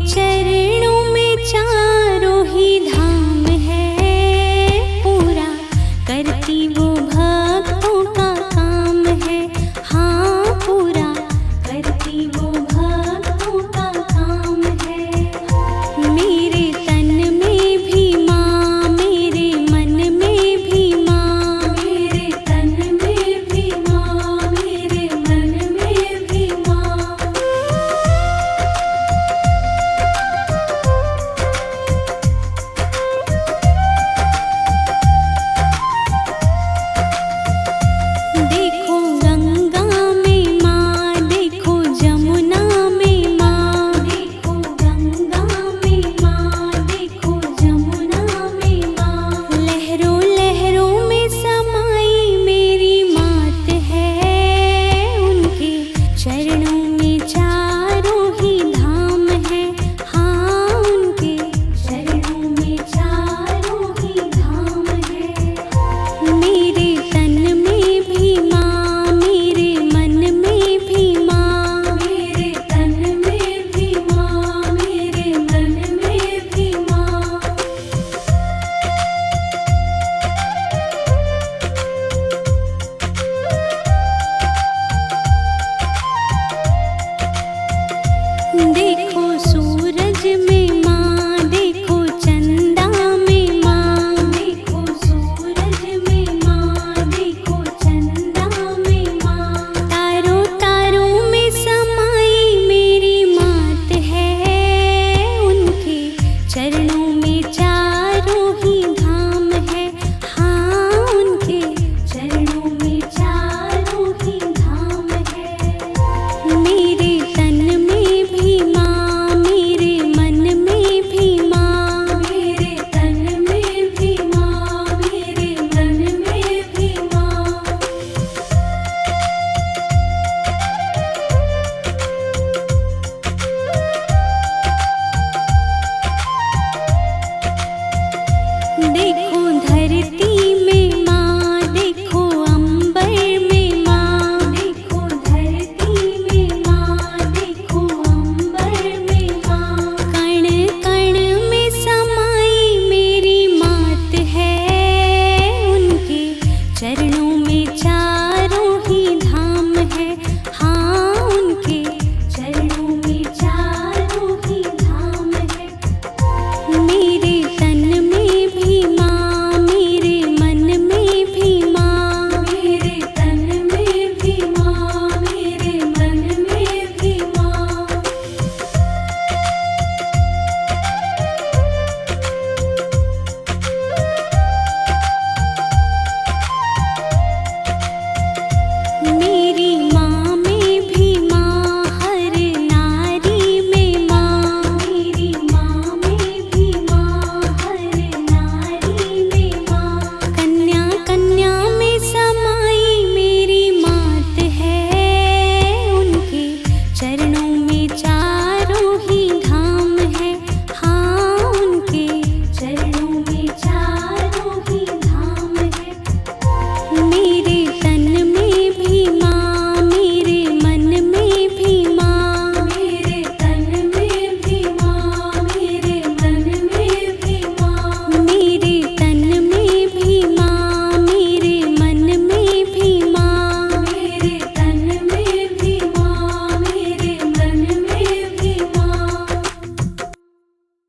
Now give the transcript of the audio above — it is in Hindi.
चरणों में चारों ही धाम है, पूरा करती वो भक्तों का काम है। हाँ, पूरा करती वो भक्तों का काम है। मेरे तन में भी माँ, मेरे मन में भी माँ, मेरे तन में भी माँ, मेरे मन में भी माँ। देखो गंगा में माँ, देखो जमुना में माँ, देखो गंगा में माँ, देखो जमुना में माँ। लहरों लहरों में समाई मेरी मात है, उनके चरणों में चारों ही धाम है। हाँ, उनके चरणों में चारों ही धाम है। मेरे तन में भी माँ, मेरे मन में भी माँ, मेरे तन में भी माँ, मेरे मन में भी माँ।